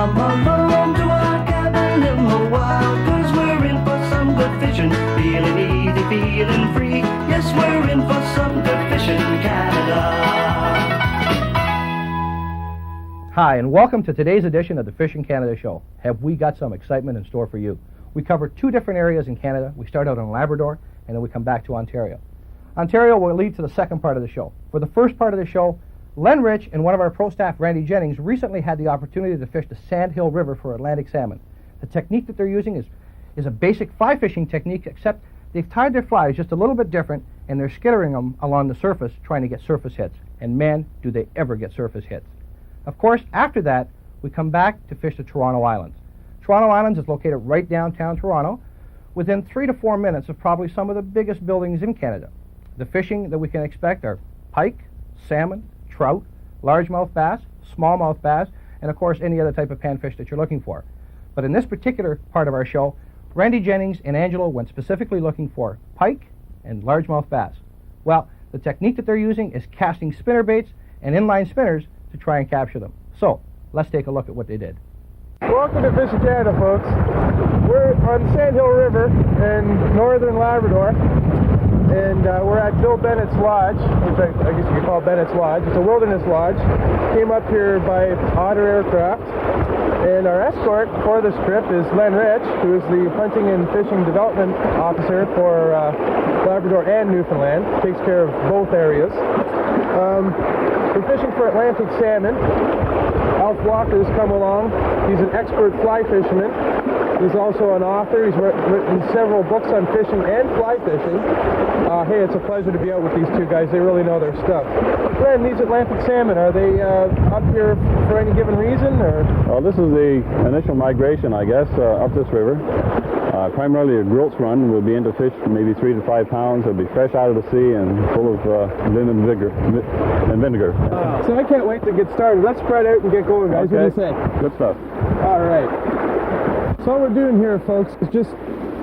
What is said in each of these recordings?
come along to our cabin in the wild, 'cause we're in for some good fishing, feeling easy, feeling free. Yes, we're in for some good fishing, Canada. Hi, and welcome to today's edition of the Fishing Canada Show. Have we got some excitement in store for you? We cover two different areas in Canada. We start out in Labrador, and then we come back to Ontario. Ontario will lead to the second part of the show. For the first part of the show, Len Rich and one of our pro staff, Randy Jennings, recently had the opportunity to fish the Sandhill River for Atlantic salmon. The technique that they're using is a basic fly fishing technique, except they've tied their flies just a little bit different, and they're skittering them along the surface, trying to get surface hits. And man, do they ever get surface hits. Of course, after that, we come back to fish the Toronto Islands. Toronto Islands is located right downtown Toronto, within 3 to 4 minutes of probably some of the biggest buildings in Canada. The fishing that we can expect are pike, salmon, trout, largemouth bass, smallmouth bass, and of course any other type of panfish that you're looking for. But in this particular part of our show, Randy Jennings and Angelo went specifically looking for pike and largemouth bass. Well, the technique that they're using is casting spinner baits and inline spinners to try and capture them. So, let's take a look at what they did. Welcome to Fishing Canada, folks. We're on Sandhill River in northern Labrador, and we're at Bill Bennett's Lodge, which I guess you could call Bennett's Lodge. It's a wilderness lodge. Came up here by Otter Aircraft, and our escort for this trip is Len Rich, who is the Hunting and Fishing Development Officer for Labrador and Newfoundland. Takes care of both areas. We're fishing for Atlantic salmon. Alf Walker's come along. He's an expert fly fisherman. He's also an author. He's written several books on fishing and fly fishing. Hey, it's a pleasure to be out with these two guys. They really know their stuff. Len, these Atlantic salmon, are they up here for any given reason, or? Well, this is the initial migration, I guess, up this river. Primarily a growth run. We'll be into fish for maybe 3 to 5 pounds. They'll be fresh out of the sea and full of vim and vinegar. So I can't wait to get started. Let's spread out and get going, guys. Okay. What do you say? Good stuff. All right. So what we're doing here, folks, is just,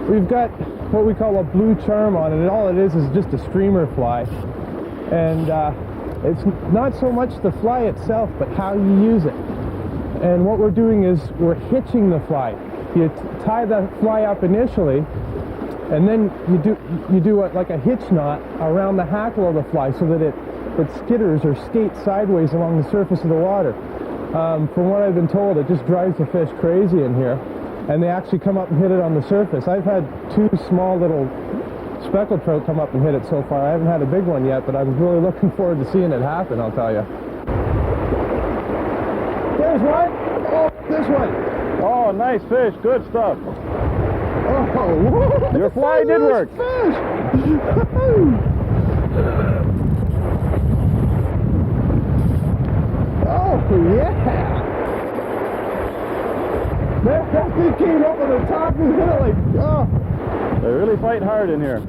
we've got what we call a blue charm on it, and all it is just a streamer fly. And it's not so much the fly itself, but how you use it. And what we're doing is we're hitching the fly. You tie the fly up initially, and then you do like a hitch knot around the hackle of the fly so that it skitters or skates sideways along the surface of the water. From what I've been told, it just drives the fish crazy in here, and they actually come up and hit it on the surface. I've had 2 small little speckled trout come up and hit it so far. I haven't had a big one yet, but I'm really looking forward to seeing it happen, I'll tell you. There's one! Oh, this one! Oh, nice fish. Good stuff. Oh, your fly did work. Fish. Oh, yeah. That thing came up on the top and hit it like, oh. They really fight hard in here.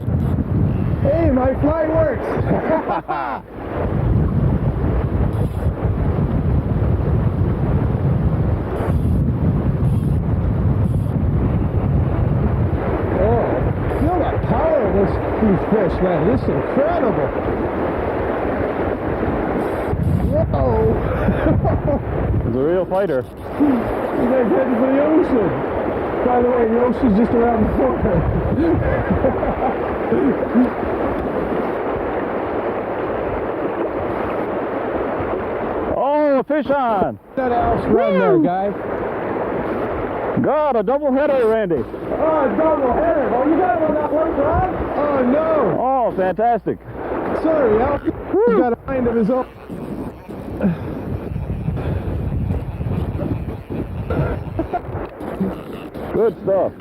Hey, my fly works. These fish, man, this is incredible. Whoa! He's a real fighter. You guys heading for the ocean. By the way, the ocean's just around the corner. Oh, fish on! That else run there, guy. God, a double header, Randy. Oh, a double header. Oh, you got him on that one rod? Oh, no. Oh, fantastic. Sorry, Alf. He's got a mind of his own. Good stuff.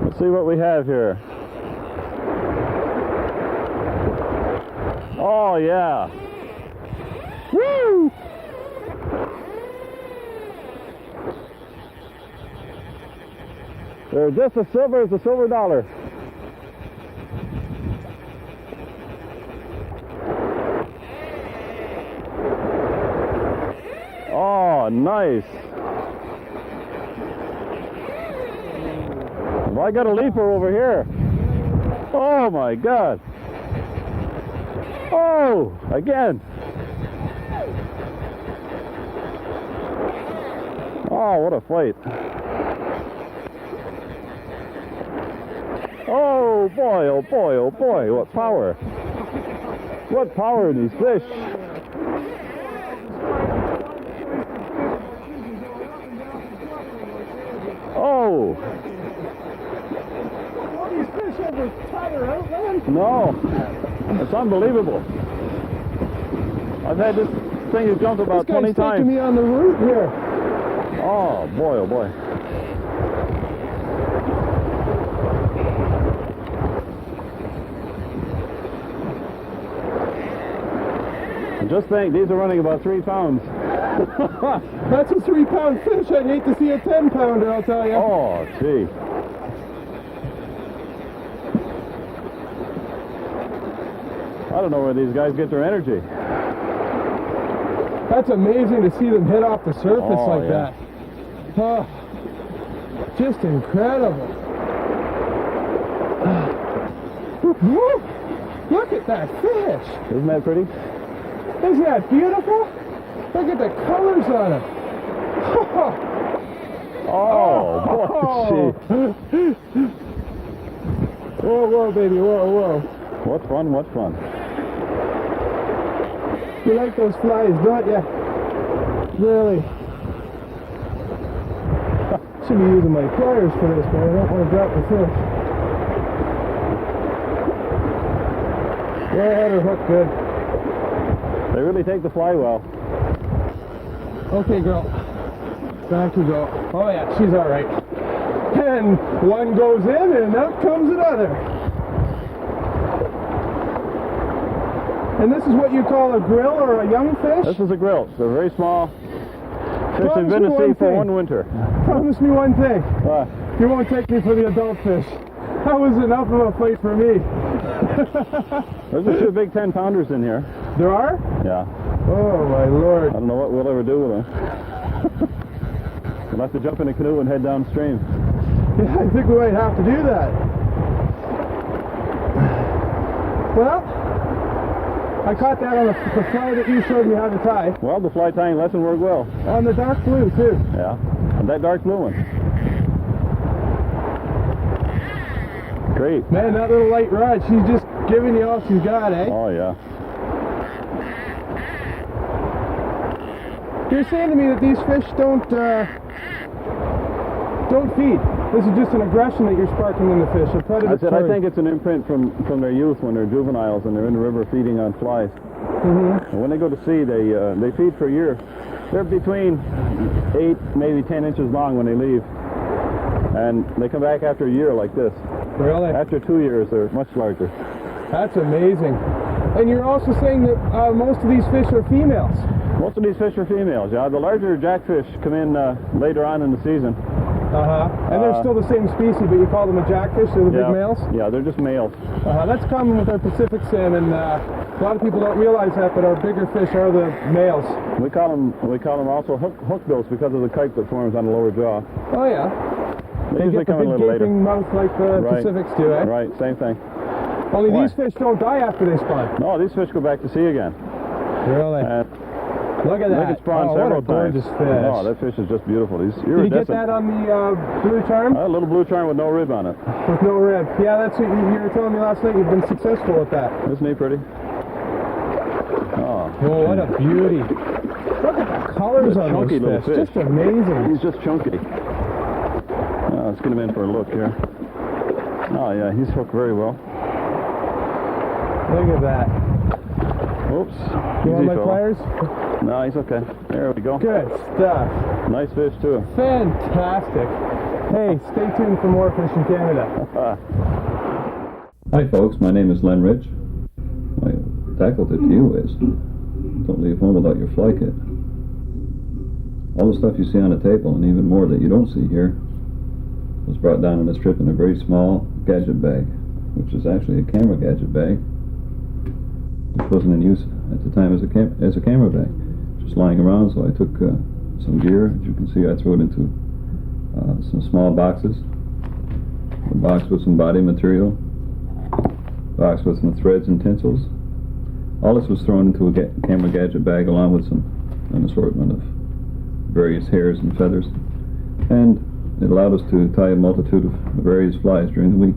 Let's see what we have here. Oh, yeah. Woo! They're just as silver as a silver dollar. Oh, nice. Well, I got a leaper over here. Oh my God. Oh, again. Oh, what a fight. Oh boy, oh boy, oh boy, what power. What power in these fish. Oh. All these fish ever tire out, man? No. It's unbelievable. I've had this thing has jumped about 20 This guy's times. taking me on the route here. Oh boy, oh boy. And just think, these are running about 3 pounds. That's a 3-pound fish. I'd hate to see a 10-pounder, I'll tell you. Oh, gee. I don't know where these guys get their energy. That's amazing to see them hit off the surface Oh, like yeah. that. Oh, just incredible. Woo! Look at that fish. Isn't that pretty? Isn't that beautiful? Look at the colors on it. Oh, boy, gee. Whoa, whoa, baby, whoa, whoa. What fun, what fun. You like those flies, don't you? Really? Should be using my pliers for this, but I don't want to drop the fish. Yeah, I had her hooked good. They really take the fly well. Okay, girl. Back you go. Oh yeah, she's all right. And one goes in, and up comes another. And this is what you call a grill or a young fish? This is a grill. They're very small. Fish have Promise been me to one sea for thing. one winter. Promise me one thing. Uh, You won't take me for the adult fish. That was enough of a fight for me. there's a few big 10-pounders in here. There are? Yeah. Oh my lord. I don't know what we'll ever do with them. We'll have to jump in a canoe and head downstream. Yeah, I think we might have to do that. Well, I caught that on the fly that you showed me how to tie. Well, the fly tying lesson worked well. On the dark blue, too. Yeah. And that dark blue one. Great. Man, that little light rod, she's just giving you all she's got, eh? Oh, yeah. You're saying to me that these fish don't feed. This is just an aggression that you're sparking in the fish, a I said, I predatory. think it's an imprint from their youth when they're juveniles and they're in the river feeding on flies. Mm-hmm. And when they go to sea, they feed for a year. They're between 8, maybe 10 inches long when they leave. And they come back after a year like this. Really? After 2 years, they're much larger. That's amazing. And you're also saying that most of these fish are females. Most of these fish are females, yeah. The larger jackfish come in later on in the season. And they're still the same species, but you call them a jackfish, they're the Yeah. big males? Yeah, they're just males. That's common with our Pacific salmon. A lot of people don't realize that, but our bigger fish are the males. We call them also hookbills because of the kite that forms on the lower jaw. Oh yeah. They Get usually the come in a big little later. gaping mouth like the Right. Pacifics do, eh? Right, same thing. Only Why? these fish don't die after they spawn. No, these fish go back to sea again. Really? And Look at they that. can spawn Oh, several what a gorgeous times. fish. Oh, that fish is just beautiful. He's Did you iridescent. get that on the blue charm? A little blue charm with no rib on it. With no rib. Yeah, that's what you were telling me last night. You've been successful with that. Isn't he pretty? Oh, Oh, what a beauty. Look at the colors What a on those chunky little fish. fish. Just amazing. he's just chunky. Let's get him in for a look here. Oh, yeah, he's hooked very well. Look at that. Oops. You want Easy, my fella. pliers? No, he's okay. There we go. Good stuff. Nice fish, too. Fantastic. Hey, stay tuned for more Fish in Canada. Hi folks, my name is Len Rich. My tackle tip to you is, don't leave home without your fly kit. All the stuff you see on the table, and even more that you don't see here, was brought down on this trip in a very small gadget bag, which is actually a camera gadget bag, which wasn't in use at the time as a camera bag. Just lying around, so I took some gear. As you can see, I threw it into some small boxes. A box with some body material, box with some threads and tinsels, All this was thrown into a camera gadget bag along with an assortment of various hairs and feathers, and it allowed us to tie a multitude of various flies during the week.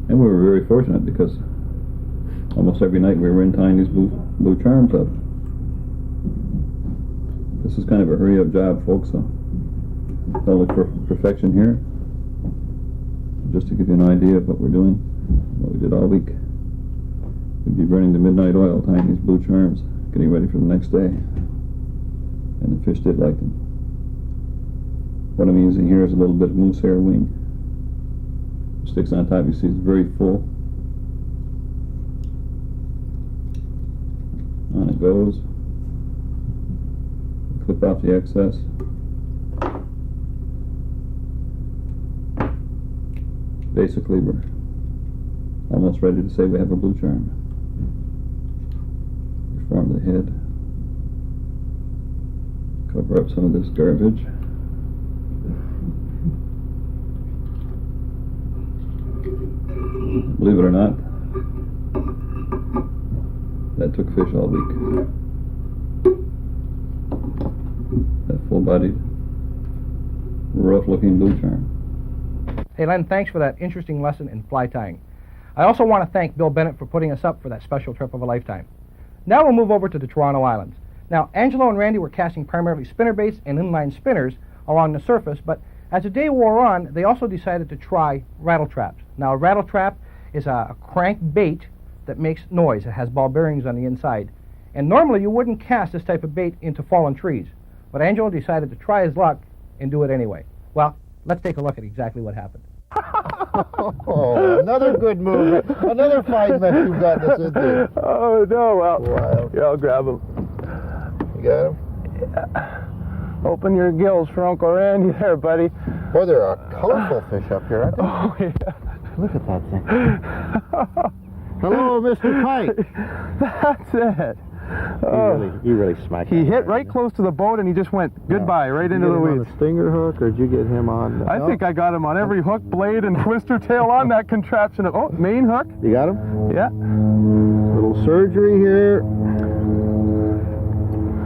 And we were very fortunate because almost every night we were in tying these blue charms up. This is kind of a hurry-up job, folks, so don't look for perfection here. Just to give you an idea of what we're doing, what we did all week. We'd be burning the midnight oil, tying these blue charms, getting ready for the next day. And the fish did like them. What I'm using here is a little bit of moose hair wing. It sticks on top, you see it's very full. On it goes. Clip off the excess. Basically, we're almost ready to say we have a blue charm. Reform the head. Cover up some of this garbage. Believe it or not, that took fish all week. That full-bodied, rough-looking blue charm. Hey, Len, thanks for that interesting lesson in fly tying. I also want to thank Bill Bennett for putting us up for that special trip of a lifetime. Now we'll move over to the Toronto Islands. Now, Angelo and Randy were casting primarily spinnerbaits and inline spinners along the surface, but as the day wore on, they also decided to try rattle traps. Now, a rattle trap is a crank bait that makes noise. It has ball bearings on the inside. And normally you wouldn't cast this type of bait into fallen trees, but Angelo decided to try his luck and do it anyway. Well, let's take a look at exactly what happened. Oh, another good move. Another 5 minutes you've gotten us into. Oh, no, well, Wow. yeah, I'll grab him. You got him? Yeah. Open your gills for Uncle Randy there, buddy. Boy, there are colorful fish up here, aren't there? Oh, yeah. Look at that thing. Hello, Mr. Pike. That's it. Oh. You really smacked He him. hit right close to the boat and he just went goodbye, right into the weeds. On the stinger hook, or did you get him on? I think I got him on every hook, blade, and twister tail on that contraption. Oh, main hook. You got him? Yeah. Little surgery here.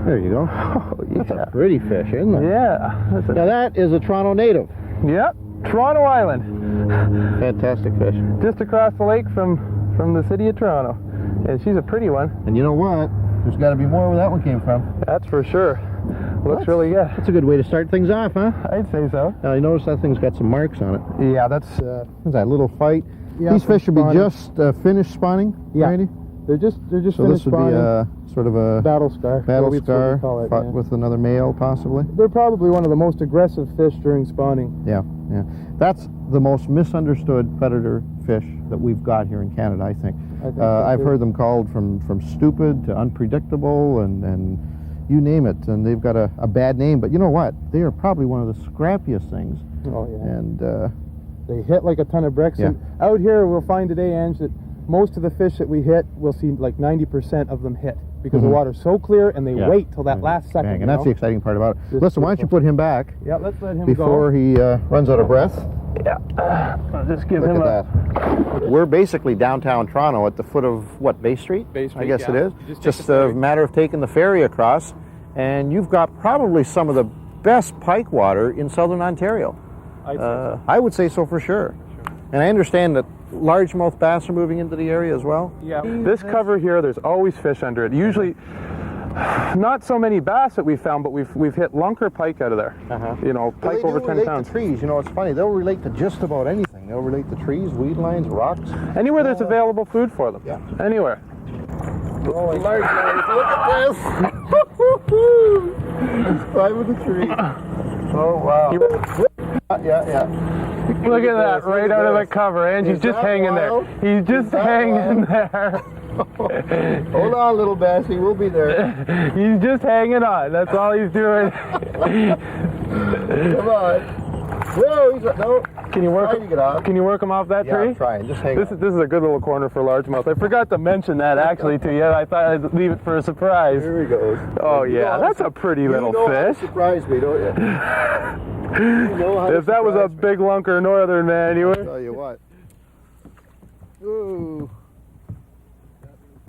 There you go. Oh, yeah. That's a pretty fish, isn't it? Yeah. That's Now that is a Toronto native. Yep. Toronto Island. Fantastic fish. Just across the lake from the city of Toronto. And she's a pretty one. And you know what? There's got to be more where that one came from. That's for sure. Looks really good. That's a good way to start things off, huh? I'd say so. Now, you notice that thing's got some marks on it. Yeah, that's... What's that, little fight? Yeah, These fish should be spawning. just finished spawning, Yeah. Randy? They're just So this finished would be spawning. sort of a Battle scar. battle That's what we scar call it, fought yeah. with another male, possibly. They're probably one of the most aggressive fish during spawning. Yeah, yeah. That's the most misunderstood predator fish that we've got here in Canada, I think. so, I've too. heard them called from stupid to unpredictable and you name it, and they've got a bad name. But you know what? They are probably one of the scrappiest things. Oh, yeah. And They hit like a ton of bricks. Yeah. And out here, we'll find today, Ange, that most of the fish that we hit, we'll see like 90% of them hit because the water's so clear and they Yeah. wait till that last second. bang, you and that's know? the exciting part about it. Just Listen, why don't you put him back Yeah, let's let him before go. he runs out of breath? Yeah. I'll just give Look him at that. We're basically downtown Toronto at the foot of, what, Bay Street? Bay Street, I guess yeah. it is. You just take Just the a ferry. matter of taking the ferry across, and you've got probably some of the best pike water in southern Ontario. I would say so for sure. And I understand that largemouth bass are moving into the area as well. Yeah. This cover here, there's always fish under it. Usually, not so many bass that we've found, but we've hit lunker pike out of there. You know, But pike they over do 10 relate pounds. to trees. You know, it's funny. They'll relate to just about anything. They'll relate to trees, weed lines, rocks. Anywhere there's available food for them. Yeah. Anywhere. Look at this. Climbing the tree. Oh, wow. Yeah. Look at that, right out of the cover, and he's Is just that hanging wild? there. He's just Is that hanging wild? there. Hold on, little Bassie. We'll be there. He's just hanging on. That's all he's doing. Come on. Whoa, he's no. Can you work? Trying to get off. Can you work him off that Yeah, tree? I'm trying. Just hang This on. is a good little corner for largemouth. I forgot to mention that actually to you. I thought I'd leave it for a surprise. Here he goes. Oh You yeah, know that's a pretty little you know how to fish. surprise me, don't you? You know how to If that was a surprise me. big lunker northern man, you would. Tell you what. Ooh.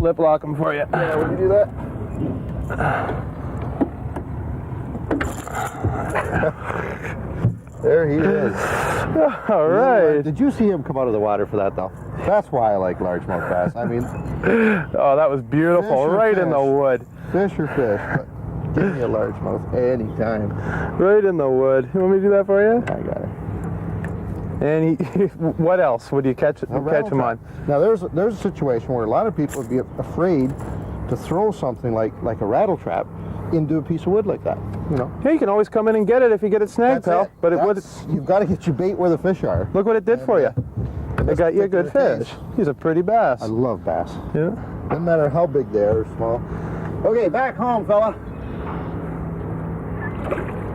lip lock him for you. Yeah, will you do that? There he is. All right. Did you see him come out of the water for that, though? That's why I like largemouth bass. I mean, Oh, that was beautiful. Fish or Right in the fish? wood. fish or fish, but give me a largemouth anytime. Right in the wood. You want me to do that for you? I got it. And what else would you catch him on? Now, there's a situation where a lot of people would be afraid to throw something like a rattle trap into a piece of wood like that. You know. Yeah, you can always come in and get it if you get it snagged, pal. It. But You've got to get your bait where the fish are. Look what it did for you. It got you a good fish. He's a pretty bass. I love bass. Yeah. Doesn't matter how big they are or small. Okay, back home, fella.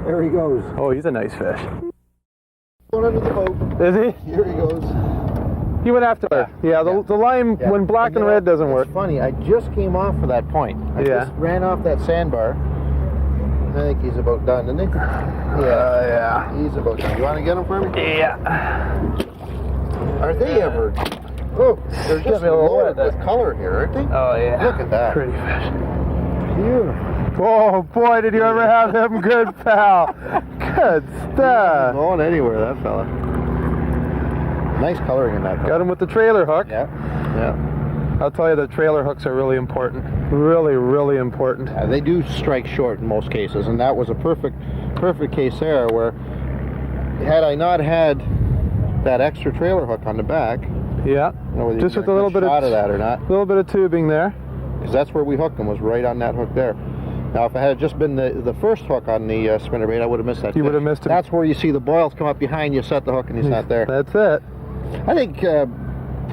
There he goes. Oh, he's a nice fish. Going under the boat. Is he? Here he goes. He went after her. Yeah, the line when black and red doesn't work. It's funny, I just came off of that point. I just ran off that sandbar. I think he's about done, isn't he? Yeah, he's about done. You want to get him for me? Yeah. Are they ever? Oh, they're just loaded with color here, aren't they? Oh, yeah. Look at that. Pretty fish. Beautiful. Oh, boy, did you ever have him good, pal. Good stuff. Going anywhere, that fella. Nice coloring in that fella. Got him with the trailer hook. Yeah. I'll tell you, the trailer hooks are really important. Really, really important. They do strike short in most cases, and that was a perfect case there where had I not had that extra trailer hook on the back, Yeah. Just with a little bit of that or not, a little bit of tubing there. because that's where we hooked them, was right on that hook there. Now, if it had just been the first hook on the spinnerbait, I would have missed that. You would have missed it. That's where you see the boils come up behind you, set the hook, and he's not there. That's it. I think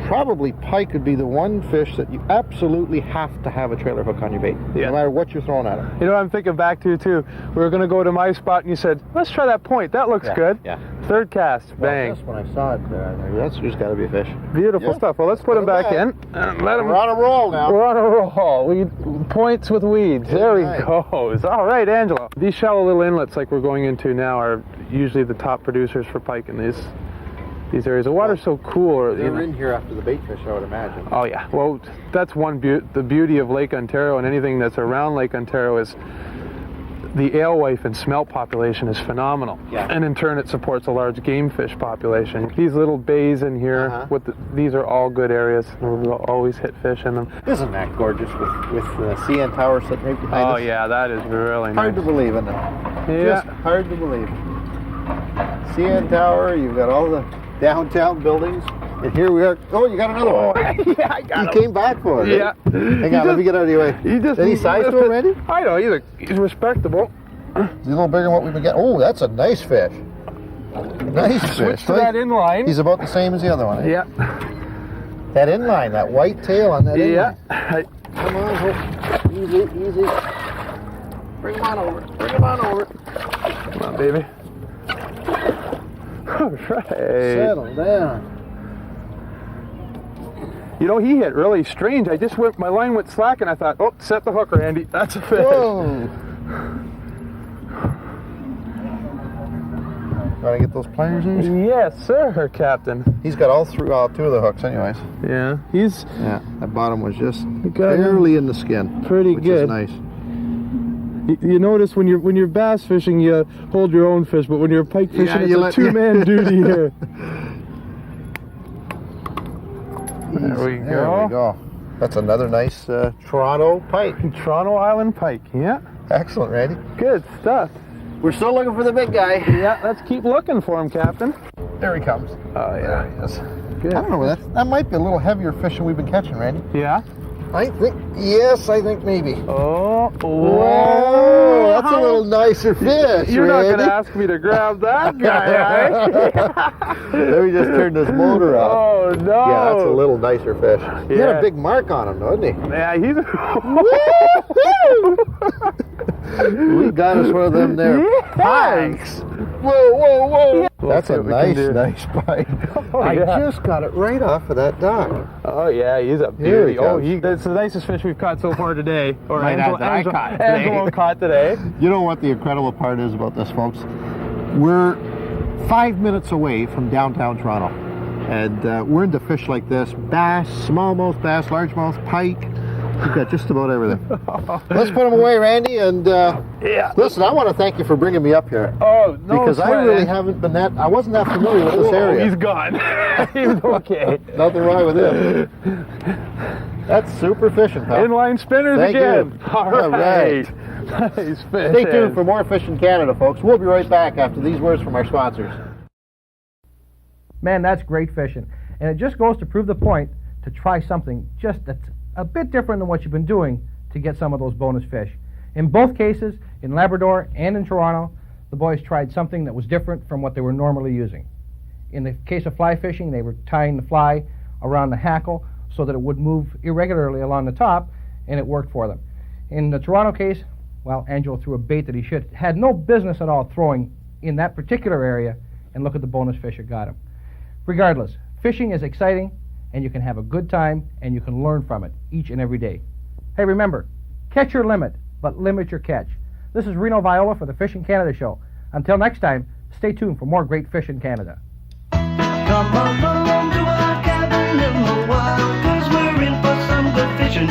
probably pike would be the one fish that you absolutely have to have a trailer hook on your bait, no matter what you're throwing at it. You know what I'm thinking back to, too? We were going to go to my spot, and you said, let's try that point. That looks good. Yeah. Third cast. Bang. That's when I saw it. That's just got to be a fish. Beautiful stuff. Well, let's put him back in. And let him. We're on a roll now. We're on a roll. Points with weeds. There he goes. All right, Angelo. These shallow little inlets like we're going into now are usually the top producers for pike in these areas. The water's so cool. They're in here after the bait fish, I would imagine. Oh, yeah. Well, that's the beauty of Lake Ontario, and anything that's around Lake Ontario is the alewife and smelt population is phenomenal. Yeah. And in turn, it supports a large game fish population. These little bays in here, these are all good areas. We'll always hit fish in them. Isn't that gorgeous with the CN Tower sitting right behind us? Oh, yeah, that is really Hard nice. to believe, isn't it? Yeah. Just hard to believe. CN Tower, you've got all the downtown buildings, and here we are. Oh, you got another one. Yeah, I got him. He came back for it. Yeah. Hang on, let me get out of your way. Any size to it, Randy? I know, he's respectable. He's a little bigger than what we've been getting. Oh, that's a nice fish. Nice fish. Switch to that inline. He's about the same as the other one. Yeah. That inline, that white tail on that inline. Yeah. Come on, easy, easy. Bring him on over. Bring him on over. Come on, baby. All right. Settle down. You know, he hit really strange. My line went slack, and I thought, oh, set the hooker, Andy. That's a fish. Whoa. Want to get those pliers in? Yes, sir, Captain. He's got two of the hooks, anyways. Yeah, That bottom was just got barely in the skin. pretty which good. Is nice. You notice when you're bass fishing, you hold your own fish, but when you're pike fishing, it's a two-man duty here. There we go. That's another nice Toronto pike. Toronto Island pike. Yeah. Excellent, Randy. Good stuff. We're still looking for the big guy. Yeah, let's keep looking for him, Captain. There he comes. Oh, yeah. There he is. Good. I don't know, that might be a little heavier fish than we've been catching, Randy. Yeah? I think maybe. Oh, whoa, that's a little nicer fish, You're Randy. not going to ask me to grab that guy, right? Let me just turn this motor off. Oh, no. Yeah, that's a little nicer fish. He had a big mark on him, doesn't he? Yeah, he's... We got us one of them there. Thanks. Whoa. That's a nice bite. Oh, I yeah. just got it right off of that dock. Oh, yeah, he's a Here he beauty. Oh, comes. that's the nicest fish we've caught so far today. Or Might add that I caught today. Angelo caught today. You know what the incredible part is about this, folks? We're 5 minutes away from downtown Toronto. And we're into fish like this. Bass, smallmouth bass, largemouth, pike. You've got just about everything. Let's put them away, Randy, and listen, I want to thank you for bringing me up here. Oh, no because I really haven't been I wasn't that familiar with this area. He's gone. He's okay. Nothing wrong with him. That's super fishing, pal. Inline spinners Thank again. you. All right. Nice fishing. Stay tuned for more Fishing Canada, folks. We'll be right back after these words from our sponsors. Man, that's great fishing. And it just goes to prove the point to try something just that's a bit different than what you've been doing to get some of those bonus fish. In both cases, in Labrador and in Toronto, the boys tried something that was different from what they were normally using. In the case of fly fishing, they were tying the fly around the hackle so that it would move irregularly along the top, and it worked for them. In the Toronto case, well, Angelo threw a bait that he had no business at all throwing in that particular area, and look at the bonus fish it got him. Regardless, fishing is exciting, and you can have a good time, and you can learn from it each and every day. Hey, remember, catch your limit, but limit your catch. This is Reno Viola for the Fishing Canada Show. Until next time, stay tuned for more great fish in Canada. Come along to our cabin in the wild, 'cause we're in for some good fishing.